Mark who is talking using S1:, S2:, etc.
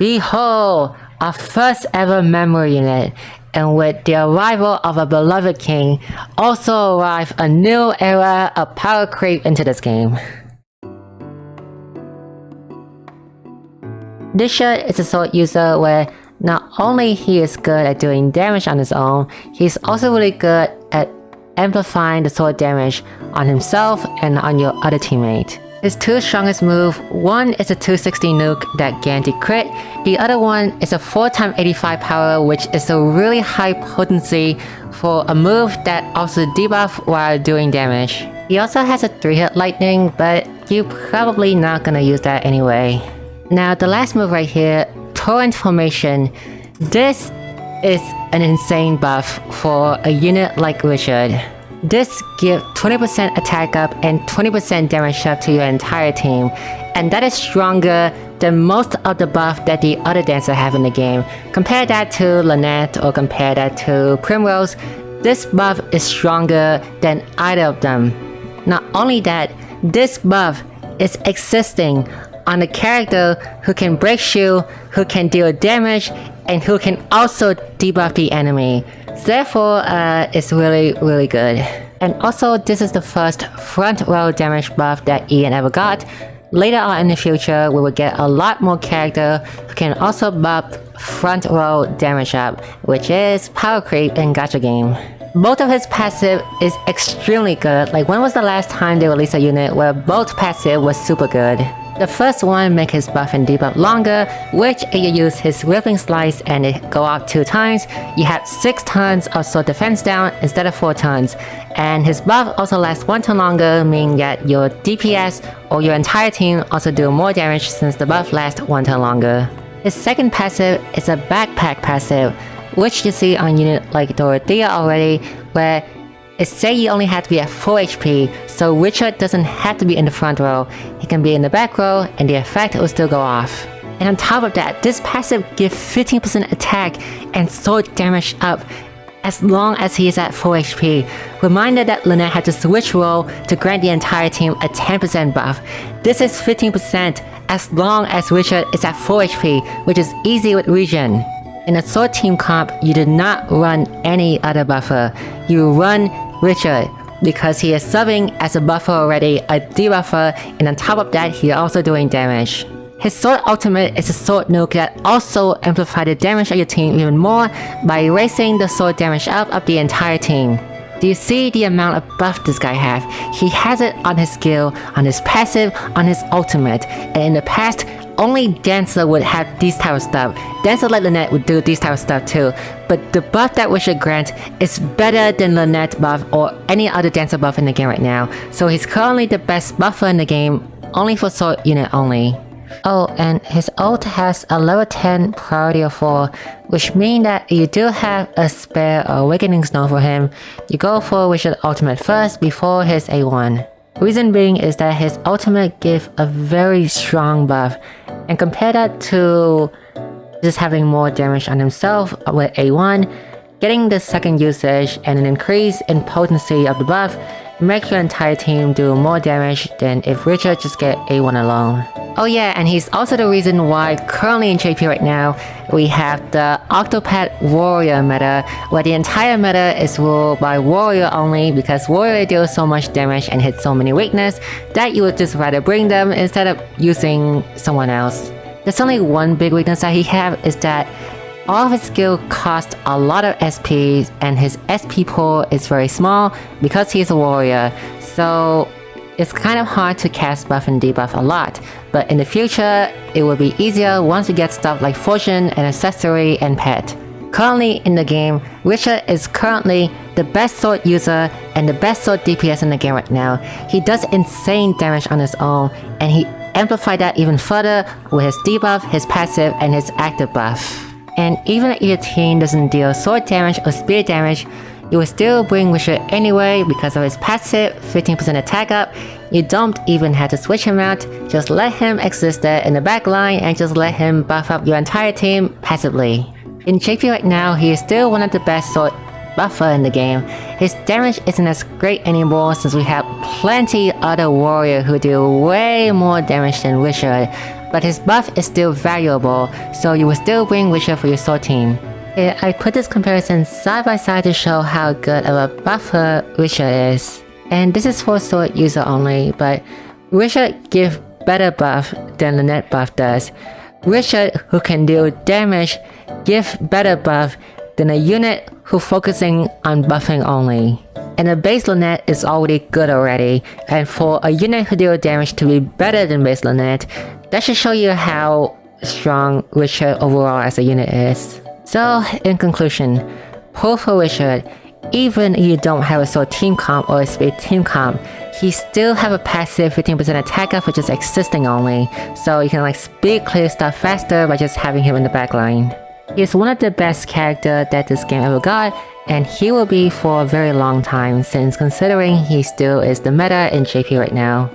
S1: Behold, our first ever memory unit, and with the arrival of a beloved king, also arrived a new era of power creep into this game. This shirt is a sword user where not only he is good at doing damage on his own, he's also really good at amplifying the sword damage on himself and on your other teammate. His two strongest moves, one is a 260 nuke that guaranteed crit, the other one is a 4x 85 power, which is a really high potency for a move that also debuff while doing damage. He also has a 3-hit lightning, but you're probably not gonna use that anyway. Now the last move right here, Torrent Formation. This is an insane buff for a unit like Richard. This gives 20% attack up and 20% damage up to your entire team, and that is stronger than most of the buff that the other dancers have in the game. Compare that to Lynette or compare that to Primrose, this buff is stronger than either of them. Not only that, this buff is existing on a character who can break shield, who can deal damage, and who can also debuff the enemy. Therefore, it's really good. And also, this is the first front row damage buff that Ian ever got. Later on in the future, we will get a lot more characters who can also buff front row damage up, which is power creep in gacha game. Both of his passive is extremely good. Like, when was the last time they released a unit where both passive was super good? The first one make his buff and debuff longer, which if you use his Rippling Slice and it go out 2 times, you have 6 tons of sword defense down instead of 4 tons. And his buff also lasts 1 turn longer, meaning that your DPS or your entire team also do more damage since the buff lasts 1 turn longer. His second passive is a backpack passive, which you see on unit like Dorothea already, where it say you only have to be at 4 HP, so Richard doesn't have to be in the front row, he can be in the back row and the effect will still go off. And on top of that, this passive gives 15% attack and sword damage up as long as he is at 4 HP. Reminder that Lynette had to switch role to grant the entire team a 10% buff. This is 15% as long as Richard is at 4 HP, which is easy with Regen. In a sword team comp, you do not run any other buffer. You run Richard, because he is subbing as a buffer already, a debuffer, and on top of that, he is also doing damage. His sword ultimate is a sword nuke that also amplifies the damage of your team even more by raising the sword damage up of the entire team. Do you see the amount of buff this guy has? He has it on his skill, on his passive, on his ultimate, and in the past, only Dancer would have these type of stuff. Dancer like Lynette would do these type of stuff too, but the buff that Richard grants is better than Lynette's buff or any other Dancer buff in the game right now, so he's currently the best buffer in the game, only for sword unit only. Oh, and his ult has a level 10 priority of 4, which means that if you do have a spare Awakening Stone for him, you go for Richard's ultimate first before his A1. Reason being is that his ultimate gives a very strong buff, and compare that to just having more damage on himself with A1, getting the second usage and an increase in potency of the buff makes your entire team do more damage than if Richard just get A1 alone. Oh yeah, and he's also the reason why currently in JP right now, we have the Octopath Warrior meta, where the entire meta is ruled by Warrior only because Warrior deals so much damage and hits so many weakness that you would just rather bring them instead of using someone else. There's only one big weakness that he has is that all of his skill costs a lot of SP and his SP pool is very small because he's a warrior, so it's kind of hard to cast buff and debuff a lot, but in the future, it will be easier once we get stuff like Fortune and Accessory and Pet. Currently in the game, Richard is currently the best sword user and the best sword DPS in the game right now. He does insane damage on his own, and he amplified that even further with his debuff, his passive, and his active buff. And even if your team doesn't deal sword damage or spear damage, you will still bring Richard anyway because of his passive 15% attack up. You don't even have to switch him out, just let him exist there in the back line and just let him buff up your entire team passively. In JP right now, he is still one of the best sword buffer in the game. His damage isn't as great anymore since we have plenty other warrior who do way more damage than Richard, but his buff is still valuable, so you will still bring Richard for your sword team. I put this comparison side by side to show how good of a buffer Richard is. And this is for sword user only, but Richard gives better buff than the net buff does. Richard, who can deal damage, gives better buff than a unit who focusing on buffing only. And the base Lynette is already good already, and for a unit who deals damage to be better than base Lynette, that should show you how strong Richard overall as a unit is. So, in conclusion, pull for Richard. Even if you don't have a sword team comp or a speed team comp, he still have a passive 15% attack up for just existing only, so you can like speed clear stuff faster by just having him in the backline. He's one of the best characters that this game ever got, and he will be for a very long time since considering he still is the meta in JP right now.